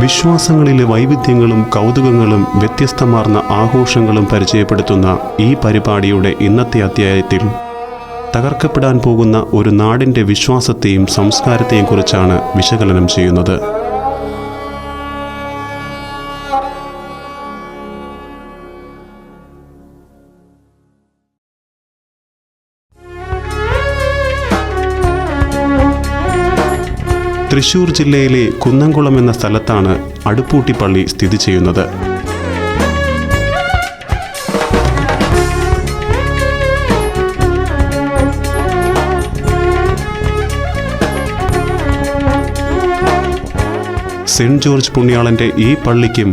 വിശ്വാസങ്ങളിലെ വൈവിധ്യങ്ങളും കൗതുകങ്ങളും വ്യത്യസ്തമാർന്ന ആഘോഷങ്ങളും പരിചയപ്പെടുത്തുന്ന ഈ പരിപാടിയുടെ ഇന്നത്തെ അധ്യായത്തിൽ തകർക്കപ്പെടാൻ പോകുന്ന ഒരു നാടിൻ്റെ വിശ്വാസത്തെയും സംസ്കാരത്തെയും കുറിച്ചാണ് വിശകലനം ചെയ്യുന്നത്. തൃശ്ശൂർ ജില്ലയിലെ കുന്നംകുളം എന്ന സ്ഥലത്താണ് അടുപ്പൂട്ടി പള്ളി സ്ഥിതി ചെയ്യുന്നത്. സെന്റ് ജോർജ് പുണ്യാളൻ്റെ ഈ പള്ളിക്കും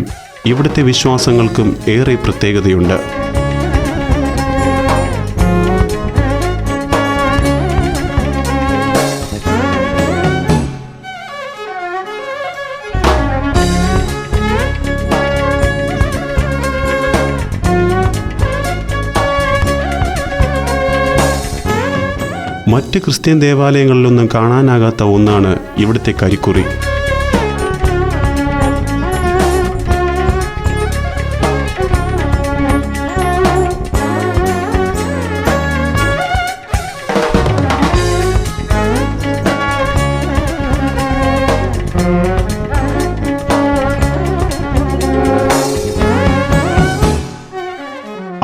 ഇവിടുത്തെ വിശ്വാസങ്ങൾക്കും ഏറെ പ്രത്യേകതയുണ്ട്. മറ്റ് ക്രിസ്ത്യൻ ദേവാലയങ്ങളിലൊന്നും കാണാനാകാത്ത ഒന്നാണ് ഇവിടുത്തെ കരിക്കുറി.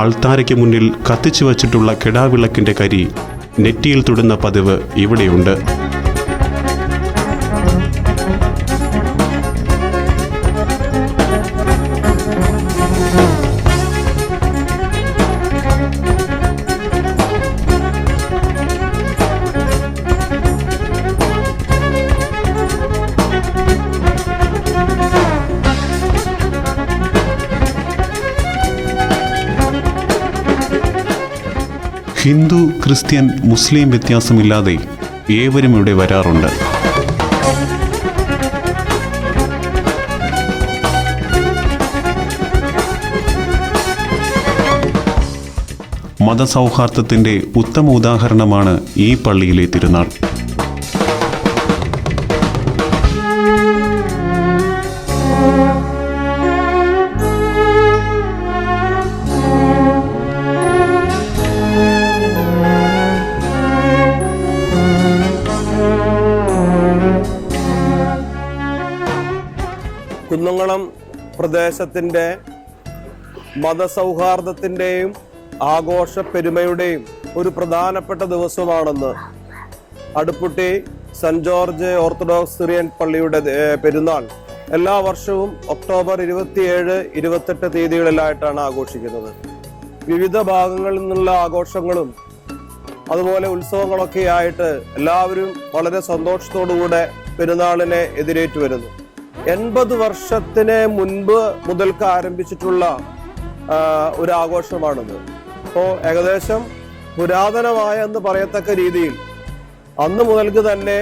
അൾത്താരയ്ക്ക് മുന്നിൽ കത്തിച്ചു വച്ചിട്ടുള്ള കിടാവിളക്കിൻ്റെ കരി നെറ്റിയിൽ തൊടുന്ന പതിവ് ഇവിടെയുണ്ട്. ഹിന്ദു, ക്രിസ്ത്യൻ, മുസ്ലിം വ്യത്യാസമില്ലാതെ ഏവരും ഇവിടെ വരാറുണ്ട്. മതസൗഹാർദ്ദത്തിൻ്റെ ഉത്തമ ഉദാഹരണമാണ് ഈ പള്ളിയിലെ തിരുനാൾ. കുന്നംകുളം പ്രദേശത്തിൻ്റെ മതസൗഹാർദ്ദത്തിൻ്റെയും ആഘോഷ പെരുമയുടെയും ഒരു പ്രധാനപ്പെട്ട ദിവസമാണെന്ന് Aduputty Saint George Orthodox Syrian പള്ളിയുടെ പെരുന്നാൾ എല്ലാ വർഷവും ഒക്ടോബർ 27, 28 തീയതികളിലായിട്ടാണ് ആഘോഷിക്കുന്നത്. വിവിധ ഭാഗങ്ങളിൽ നിന്നുള്ള ആഘോഷങ്ങളും അതുപോലെ ഉത്സവങ്ങളൊക്കെ ആയിട്ട് എല്ലാവരും വളരെ സന്തോഷത്തോടുകൂടെ പെരുന്നാളിനെ എതിരേറ്റു വരുന്നു. 80 വർഷത്തിന് മുൻപ് മുതൽക്ക് ആരംഭിച്ചിട്ടുള്ള ഒരു ആഘോഷമാണിത്. അപ്പോൾ ഏകദേശം പുരാതനമായ എന്ന് പറയത്തക്ക രീതിയിൽ അന്ന് മുതൽക്ക് തന്നെ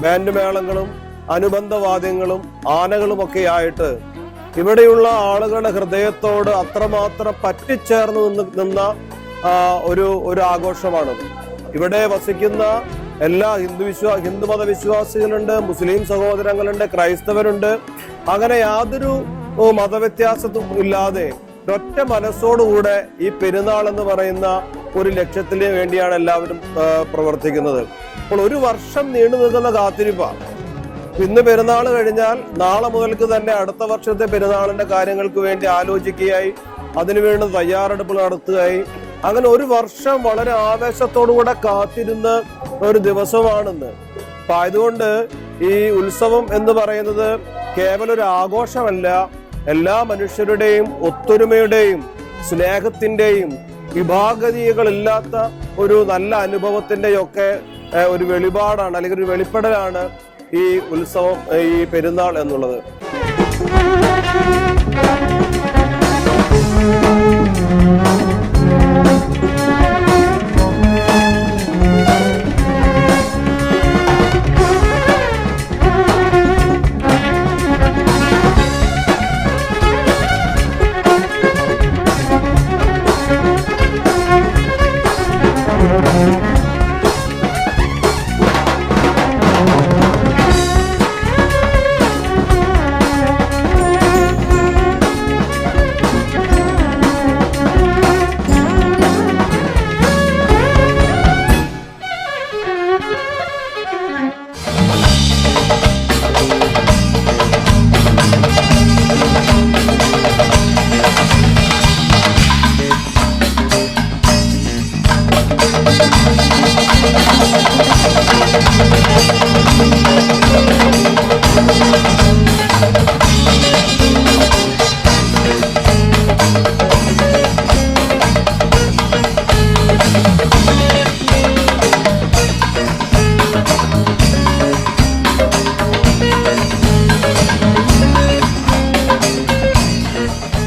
ബാൻഡ് മേളങ്ങളും അനുബന്ധ വാദ്യങ്ങളും ആനകളും ഒക്കെ ആയിട്ട് ഇവിടെയുള്ള ആളുകളുടെ ഹൃദയത്തോട് അത്രമാത്രം പറ്റിച്ചേർന്ന് നിന്ന ഒരു ആഘോഷമാണിത്. ഇവിടെ വസിക്കുന്ന എല്ലാ ഹിന്ദുമത വിശ്വാസികളുണ്ട്, മുസ്ലിം സഹോദരങ്ങളുണ്ട്, ക്രൈസ്തവരുണ്ട്. അങ്ങനെ യാതൊരു മതവ്യത്യാസവും ഇല്ലാതെ ഒറ്റ മനസ്സോടുകൂടെ ഈ പെരുന്നാൾ എന്ന് പറയുന്ന ഒരു ലക്ഷ്യത്തിന് വേണ്ടിയാണ് എല്ലാവരും പ്രവർത്തിക്കുന്നത്. അപ്പോൾ ഒരു വർഷം നീണ്ടു നിൽക്കുന്ന കാത്തിരിപ്പാണ്. ഇന്ന് പെരുന്നാൾ കഴിഞ്ഞാൽ നാളെ മുതൽക്ക് തന്നെ അടുത്ത വർഷത്തെ പെരുന്നാളിന്റെ കാര്യങ്ങൾക്ക് വേണ്ടി ആലോചിക്കുകയായി, അതിനുവേണ്ടി തയ്യാറെടുപ്പ് നടത്തുകയായി. അങ്ങനെ ഒരു വർഷം വളരെ ആവേശത്തോടുകൂടെ കാത്തിരുന്ന ഒരു ദിവസമാണെന്ന്. അപ്പൊ അതുകൊണ്ട് ഈ ഉത്സവം എന്ന് പറയുന്നത് കേവലം ഒരു ആഘോഷമല്ല, എല്ലാ മനുഷ്യരുടെയും ഒത്തൊരുമയുടെയും സ്നേഹത്തിന്റെയും വിഭാഗീയകളില്ലാത്ത ഒരു നല്ല അനുഭവത്തിന്റെയൊക്കെ ഒരു വെളിപാടാണ്, അല്ലെങ്കിൽ ഒരു വെളിപ്പെടലാണ് ഈ ഉത്സവം, ഈ പെരുന്നാൾ എന്നുള്ളത്.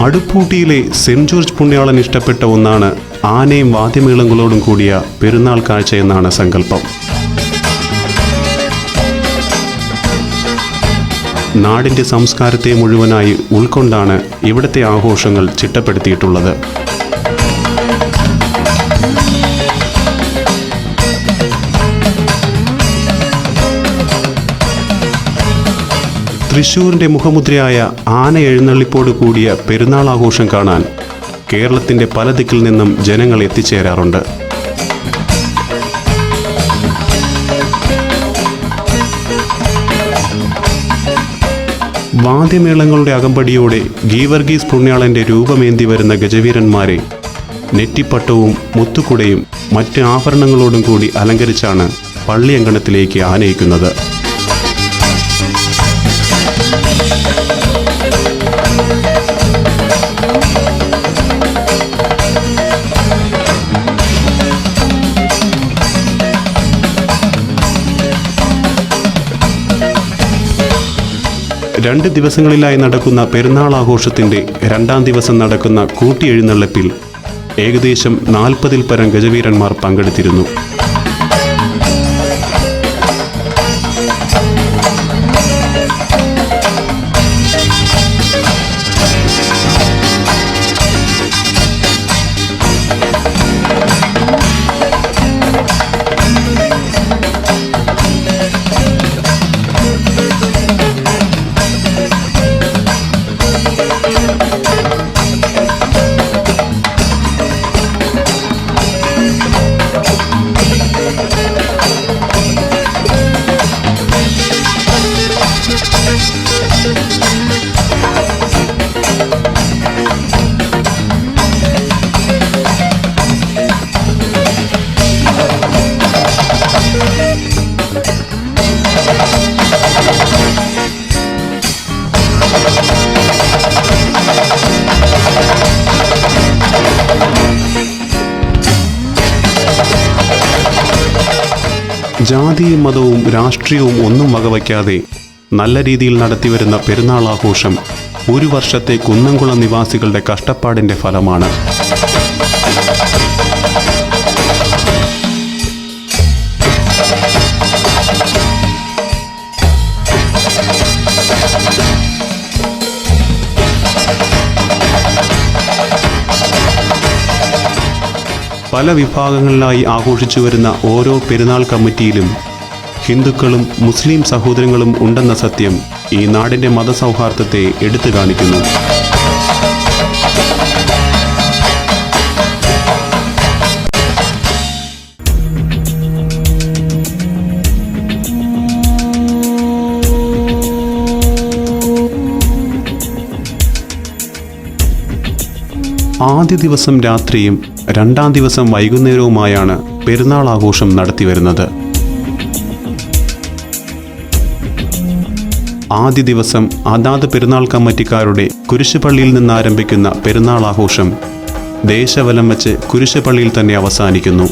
അടുപ്പൂട്ടിയിലെ സെന്റ് ജോർജ് പുണ്യാളൻ ഇഷ്ടപ്പെട്ട ഒന്നാണ് ആനയും വാദ്യമേളങ്ങളോടും കൂടിയ പെരുന്നാൾ കാഴ്ച എന്നാണ് സങ്കല്പം. നാടിൻ്റെ സംസ്കാരത്തെ മുഴുവനായി ഉൾക്കൊണ്ടാണ് ഇവിടുത്തെ ആഘോഷങ്ങൾ ചിട്ടപ്പെടുത്തിയിട്ടുള്ളത്. തൃശ്ശൂരിൻ്റെ മുഖമുദ്രയായ ആന എഴുന്നള്ളിപ്പോട് കൂടിയ പെരുന്നാൾ ആഘോഷം കാണാൻ കേരളത്തിൻ്റെ പല ദിക്കിൽ നിന്നും ജനങ്ങൾ എത്തിച്ചേരാറുണ്ട്. വാദ്യമേളങ്ങളുടെ അകമ്പടിയോടെ ഗീവർഗീസ് പുണ്യാളൻ്റെ രൂപമേന്തി വരുന്ന ഗജവീരന്മാരെ നെറ്റിപ്പട്ടവും മുത്തുക്കുടയും മറ്റ് ആഭരണങ്ങളോടും കൂടി അലങ്കരിച്ചാണ് പള്ളിയങ്കണത്തിലേക്ക് ആനയിക്കുന്നത്. രണ്ട് ദിവസങ്ങളിലായി നടക്കുന്ന പെരുന്നാൾ ആഘോഷത്തിൻ്റെ രണ്ടാം ദിവസം നടക്കുന്ന കൂട്ടിയെഴുന്നള്ളിപ്പിൽ ഏകദേശം 40-ൽ പരം ഗജവീരന്മാർ പങ്കെടുത്തിരുന്നു. ജാതിയും മതവും രാഷ്ട്രീയവും ഒന്നും വകവയ്ക്കാതെ നല്ല രീതിയിൽ നടത്തിവരുന്ന പെരുന്നാൾ ആഘോഷം ഒരു വർഷത്തെ കുന്നംകുളം നിവാസികളുടെ കഷ്ടപ്പാടിൻ്റെ ഫലമാണ്. പല വിഭാഗങ്ങളിലായി ആഘോഷിച്ചു വരുന്ന ഓരോ പെരുന്നാൾ കമ്മിറ്റിയിലും ഹിന്ദുക്കളും മുസ്ലിം സഹോദരങ്ങളും ഉണ്ടെന്ന സത്യം ഈ നാടിൻ്റെ മതസൗഹാർദ്ദത്തെ എടുത്തു കാണിക്കുന്നു. ആദ്യ ദിവസം രാത്രിയും രണ്ടാം ദിവസം വൈകുന്നേരവുമായാണ് പെരുന്നാൾ ആഘോഷം നടത്തിവരുന്നത്. ആദ്യ ദിവസം അതാത് പെരുന്നാൾ കമ്മിറ്റിക്കാരുടെ കുരിശുപള്ളിയിൽ നിന്ന് ആരംഭിക്കുന്ന പെരുന്നാൾ ആഘോഷം ദേശവലം വച്ച് കുരിശുപള്ളിയിൽ തന്നെ അവസാനിക്കുന്നു.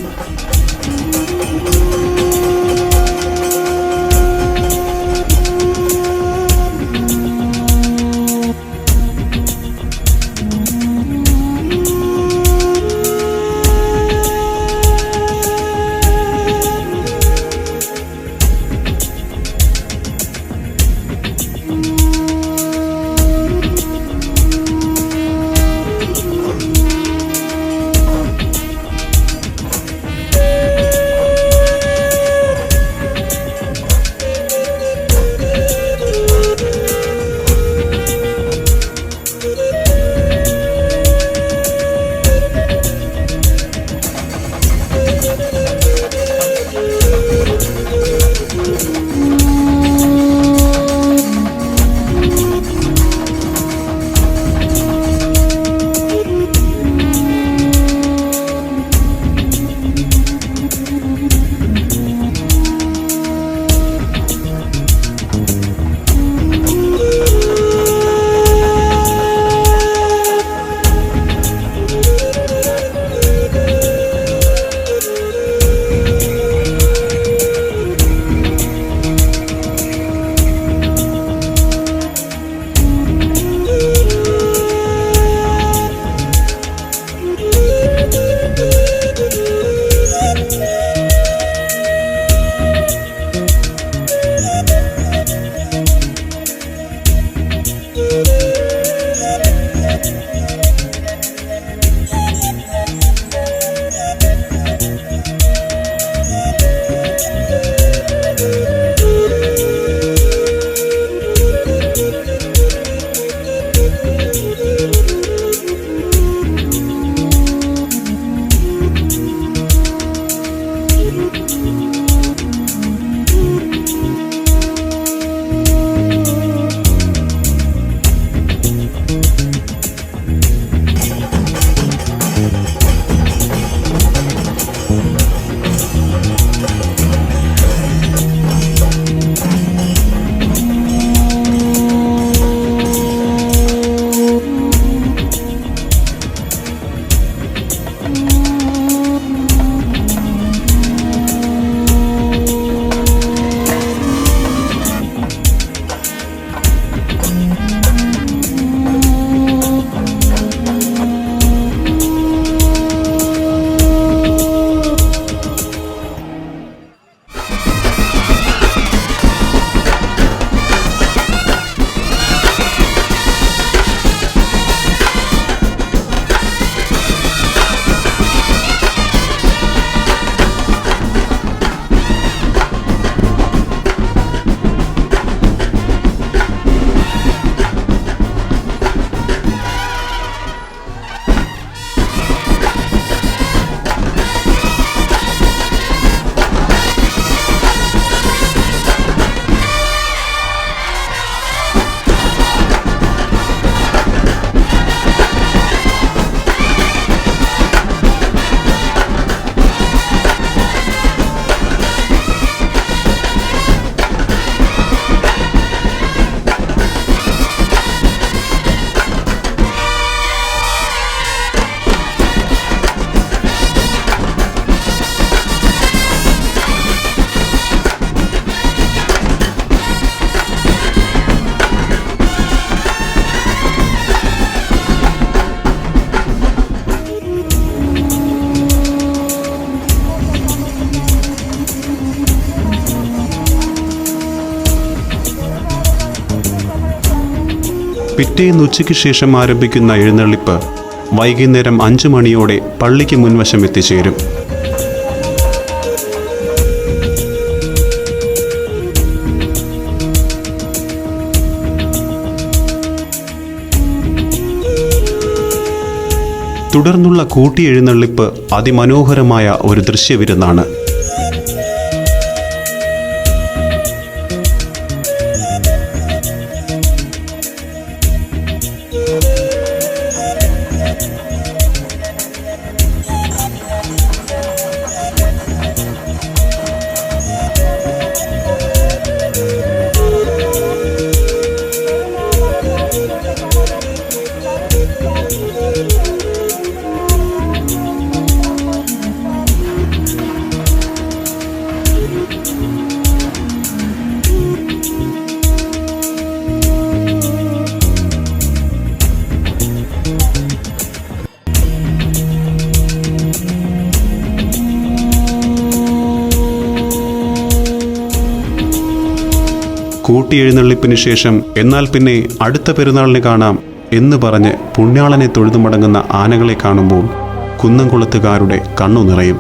പിറ്റേന്ന് ഉച്ചയ്ക്ക് ശേഷം ആരംഭിക്കുന്ന എഴുന്നള്ളിപ്പ് വൈകുന്നേരം 5 മണിയോടെ പള്ളിക്ക് മുൻവശം എത്തിച്ചേരും. തുടർന്നുള്ള കൂട്ടിയെഴുന്നള്ളിപ്പ് അതിമനോഹരമായ ഒരു ദൃശ്യവിരുന്നാണ്. കൂട്ടിയെഴുന്നള്ളിപ്പിന് ശേഷം എന്നാൽ പിന്നെ അടുത്ത പെരുന്നാളിന് കാണാം എന്ന് പറഞ്ഞ് പുണ്യാളനെ തൊഴുതു മടങ്ങുന്ന ആനകളെ കാണുമ്പോൾ കുന്നംകുളത്തുകാരുടെ കണ്ണു നിറയും.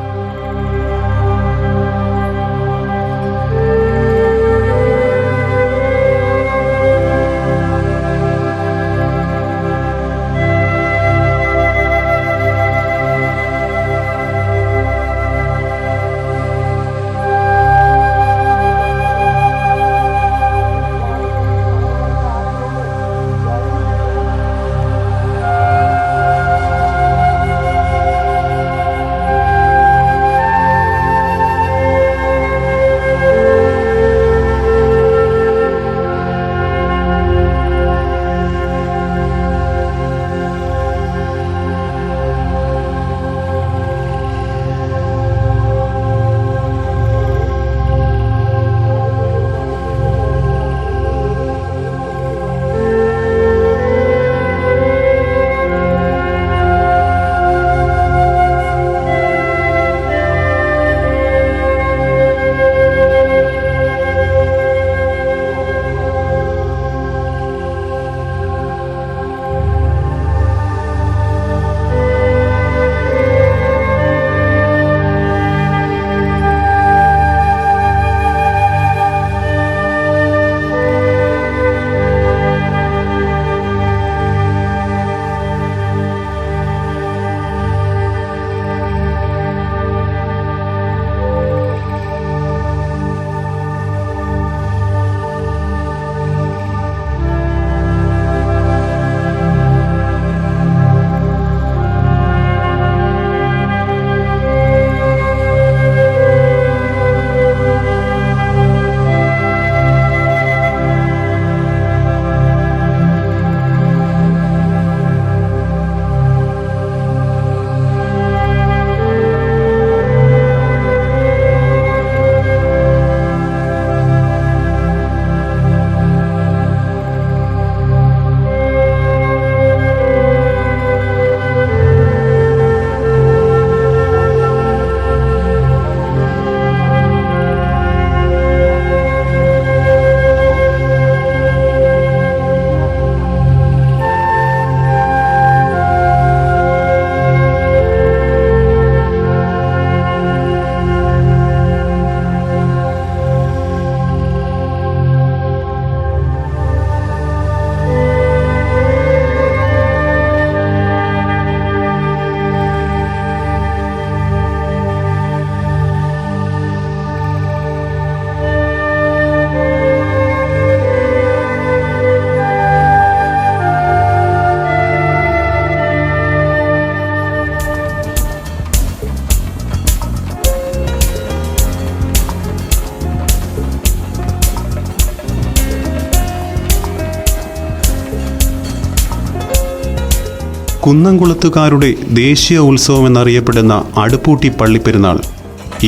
കുന്നംകുളത്തുകാരുടെ ദേശീയ ഉത്സവം എന്നറിയപ്പെടുന്ന അടുപ്പൂട്ടി പള്ളിപ്പെരുന്നാൾ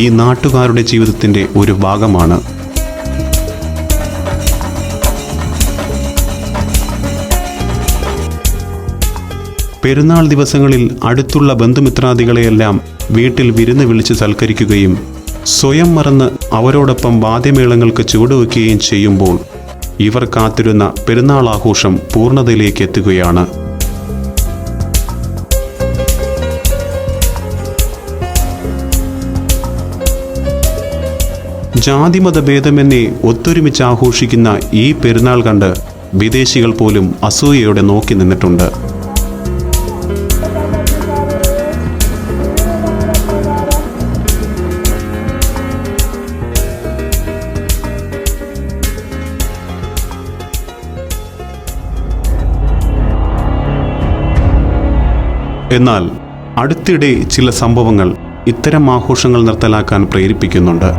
ഈ നാട്ടുകാരുടെ ജീവിതത്തിൻ്റെ ഒരു ഭാഗമാണ്. പെരുന്നാൾ ദിവസങ്ങളിൽ അടുത്തുള്ള ബന്ധുമിത്രാദികളെയെല്ലാം വീട്ടിൽ വിരുന്ന് വിളിച്ച് സൽക്കരിക്കുകയും സ്വയം മറന്ന് അവരോടൊപ്പം വാദ്യമേളങ്ങൾക്ക് ചുവടുവെക്കുകയും ചെയ്യുമ്പോൾ ഇവർ കാത്തിരുന്ന പെരുന്നാൾ ആഘോഷം പൂർണ്ണതയിലേക്ക് എത്തുകയാണ്. ജാതിമത ഭേദമെന്നെ ഒത്തൊരുമിച്ച് ആഘോഷിക്കുന്ന ഈ പെരുന്നാൾ കണ്ട് വിദേശികൾ പോലും അസൂയയോടെ നോക്കി നിന്നിട്ടുണ്ട്. എന്നാൽ അടുത്തിടെ ചില സംഭവങ്ങൾ ഇത്തരം ആഘോഷങ്ങൾ നിർത്തലാക്കാൻ പ്രേരിപ്പിക്കുന്നുണ്ട്.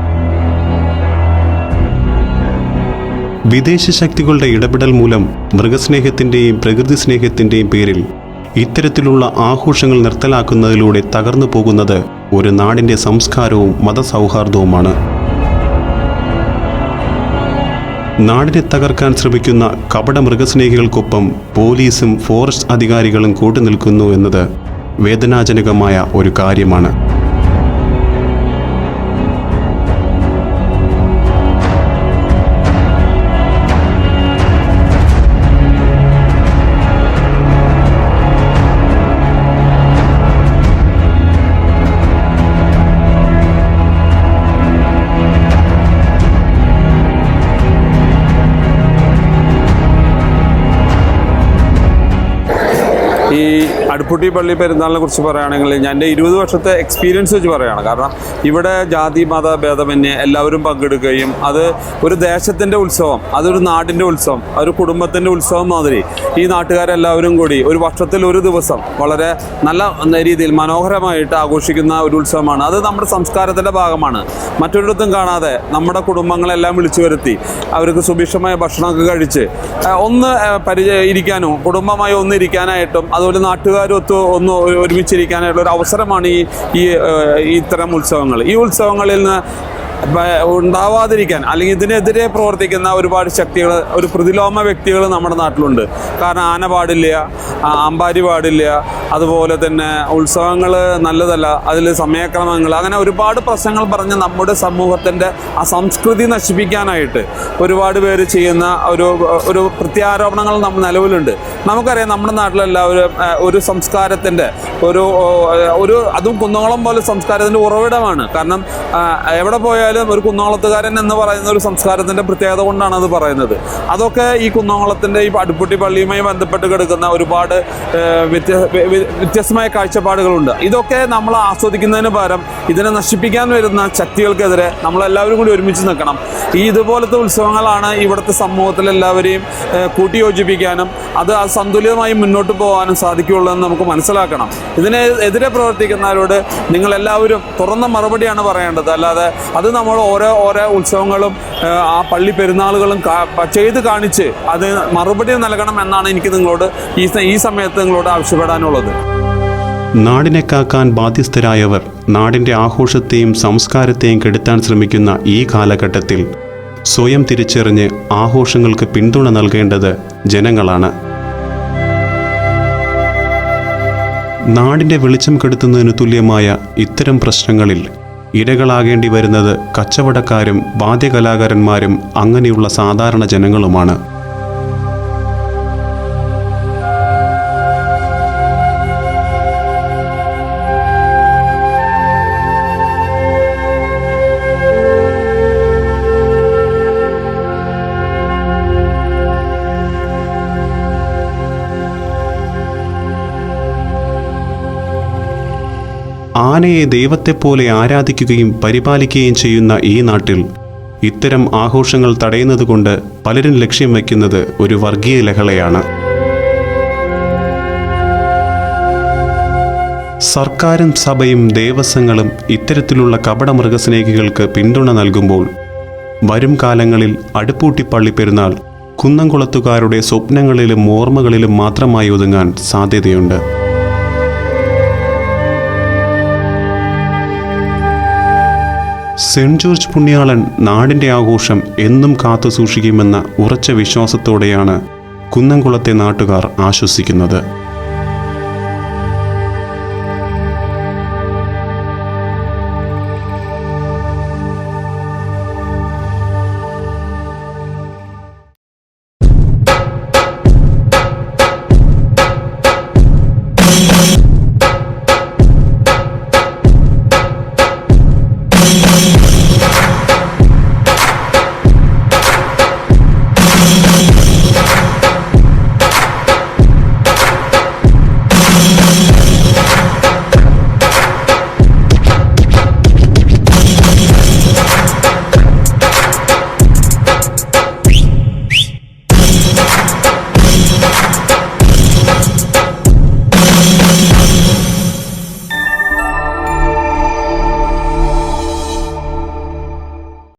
വിദേശ ശക്തികളുടെ ഇടപെടൽ മൂലം മൃഗസ്നേഹത്തിൻ്റെയും പ്രകൃതി സ്നേഹത്തിൻ്റെയും പേരിൽ ഇത്തരത്തിലുള്ള ആഘോഷങ്ങൾ നിർത്തലാക്കുന്നതിലൂടെ തകർന്നു പോകുന്നത് ഒരു നാടിൻ്റെ സംസ്കാരവും മതസൗഹാർദ്ദവുമാണ്. നാടിനെ തകർക്കാൻ ശ്രമിക്കുന്ന കപട മൃഗസ്നേഹികൾക്കൊപ്പം പോലീസും ഫോറസ്റ്റ് അധികാരികളും കൂട്ടുനിൽക്കുന്നു എന്നത് വേദനാജനകമായ ഒരു കാര്യമാണ്. ഈ അടുപ്പൂട്ടി പള്ളി പെരുന്നാളിനെ കുറിച്ച് പറയുകയാണെങ്കിൽ ഞാൻ എൻ്റെ 20 വർഷത്തെ എക്സ്പീരിയൻസ് വെച്ച് പറയുകയാണ്. കാരണം ഇവിടെ ജാതി മത ഭേദമന്യേ എല്ലാവരും പങ്കെടുക്കുകയും അത് ഒരു ദേശത്തിൻ്റെ ഉത്സവം, അതൊരു നാടിൻ്റെ ഉത്സവം, ഒരു കുടുംബത്തിൻ്റെ ഉത്സവം മാതിരി ഈ നാട്ടുകാരെല്ലാവരും കൂടി ഒരു വർഷത്തിൽ ഒരു ദിവസം വളരെ നല്ല രീതിയിൽ മനോഹരമായിട്ട് ആഘോഷിക്കുന്ന ഒരു ഉത്സവമാണ്. അത് നമ്മുടെ സംസ്കാരത്തിൻ്റെ ഭാഗമാണ്. മറ്റൊരിടത്തും കാണാതെ നമ്മുടെ കുടുംബങ്ങളെല്ലാം വിളിച്ചു വരുത്തി അവർക്ക് സുഭിക്ഷമായ ഭക്ഷണമൊക്കെ കഴിച്ച് ഒന്ന് ഇരിക്കാനും കുടുംബമായി ഒന്നിരിക്കാനായിട്ടും അതുപോലെ നാട്ടുകാരും ഒന്ന് ഒരുമിച്ചിരിക്കാനായിട്ടുള്ള ഒരു അവസരമാണ് ഈ ഇത്തരം ഉത്സവങ്ങൾ. ഈ ഉത്സവങ്ങളിൽ നിന്ന് ഉണ്ടാവാതിരിക്കാൻ അല്ലെങ്കിൽ ഇതിനെതിരെ പ്രവർത്തിക്കുന്ന ഒരുപാട് ശക്തികൾ, ഒരു പ്രതിലോമ വ്യക്തികൾ നമ്മുടെ നാട്ടിലുണ്ട്. കാരണം ആന പാടില്ല, അമ്പാരി പാടില്ല, അതുപോലെ തന്നെ ഉത്സവങ്ങൾ നല്ലതല്ല, അതിൽ സമയക്രമങ്ങൾ, അങ്ങനെ ഒരുപാട് പ്രശ്നങ്ങൾ പറഞ്ഞ് നമ്മുടെ സമൂഹത്തിൻ്റെ ആ സംസ്കൃതി നശിപ്പിക്കാനായിട്ട് ഒരുപാട് പേര് ചെയ്യുന്ന ഒരു പ്രത്യാരോപണങ്ങൾ നമ്മൾ നിലവിലുണ്ട്. നമുക്കറിയാം നമ്മുടെ നാട്ടിലെല്ലാവരും ഒരു സംസ്കാരത്തിൻ്റെ അതും കുന്നംകുളം പോലെ സംസ്കാരത്തിൻ്റെ ഉറവിടമാണ്. കാരണം എവിടെ പോയാലും ഒരു കുന്നംകുളത്തുകാരൻ എന്ന് പറയുന്ന ഒരു സംസ്കാരത്തിൻ്റെ പ്രത്യേകത കൊണ്ടാണ് അത് പറയുന്നത്. അതൊക്കെ ഈ കുന്നംകുളത്തിൻ്റെ ഈ അടുപ്പൂട്ടി പള്ളിയുമായി ബന്ധപ്പെട്ട് കിടക്കുന്ന ഒരുപാട് വ്യത്യസ്തമായ കാഴ്ചപ്പാടുകളുണ്ട്. ഇതൊക്കെ നമ്മൾ ആസ്വദിക്കുന്നതിന് പകരം ഇതിനെ നശിപ്പിക്കാൻ വരുന്ന ശക്തികൾക്കെതിരെ നമ്മളെല്ലാവരും കൂടി ഒരുമിച്ച് നിൽക്കണം. ഇതുപോലത്തെ ഉത്സവങ്ങളാണ് ഇവിടുത്തെ സമൂഹത്തിലെല്ലാവരെയും കൂട്ടിയോജിപ്പിക്കാനും അത് സന്തുലിതമായി മുന്നോട്ട് പോകാനും സാധിക്കുകയുള്ളൂ എന്ന് നമുക്ക് മനസ്സിലാക്കണം. ഇതിനെതിരെ പ്രവർത്തിക്കുന്നവരോട് നിങ്ങളെല്ലാവരും തുറന്ന മറുപടിയാണ് പറയേണ്ടത്. അല്ലാതെ അത് നമ്മൾ ഓരോ ഉത്സവങ്ങളും ആ പള്ളി പെരുന്നാളുകളും ചെയ്ത് കാണിച്ച് അത് മറുപടി നൽകണം എന്നാണ് എനിക്ക് നിങ്ങളോട് ഈ സമയത്ത് നിങ്ങളോട് ആവശ്യപ്പെടാനുള്ളത്. നാടിനെ കാക്കാൻ ബാധ്യസ്ഥരായവർ നാടിൻ്റെ ആഘോഷത്തെയും സംസ്കാരത്തെയും കെടുത്താൻ ശ്രമിക്കുന്ന ഈ കാലഘട്ടത്തിൽ സ്വയം തിരിച്ചറിഞ്ഞ് ആഘോഷങ്ങൾക്ക് പിന്തുണ നൽകേണ്ടത് ജനങ്ങളാണ്. നാടിൻ്റെ വെളിച്ചം കെടുത്തുന്നതിന് തുല്യമായ ഇത്തരം പ്രശ്നങ്ങളിൽ ഇരകളാകേണ്ടി വരുന്നത് കച്ചവടക്കാരും വാദ്യകലാകാരന്മാരും അങ്ങനെയുള്ള സാധാരണ ജനങ്ങളുമാണ്. ആനയെ ദൈവത്തെപ്പോലെ ആരാധിക്കുകയും പരിപാലിക്കുകയും ചെയ്യുന്ന ഈ നാട്ടിൽ ഇത്തരം ആഘോഷങ്ങൾ തടയുന്നതുകൊണ്ട് പലരും ലക്ഷ്യം വയ്ക്കുന്നത് ഒരു വർഗീയ ലഹളയാണ്. സർക്കാരും സഭയും ദേവസ്വങ്ങളും ഇത്തരത്തിലുള്ള കപട മൃഗസ്നേഹികൾക്ക് പിന്തുണ നൽകുമ്പോൾ വരും കാലങ്ങളിൽ അടുപ്പൂട്ടി പള്ളി പെരുന്നാൾ കുന്നംകുളത്തുകാരുടെ സ്വപ്നങ്ങളിലും ഓർമ്മകളിലും മാത്രമായി ഒതുങ്ങാൻ സാധ്യതയുണ്ട്. സെന്റ് ജോർജ് പുണ്യാളൻ നാടിൻ്റെ ആഘോഷം എന്നും കാത്തു സൂക്ഷിക്കുമെന്ന ഉറച്ച വിശ്വാസത്തോടെയാണ് കുന്നംകുളത്തെ നാട്ടുകാർ ആശ്വസിക്കുന്നത്.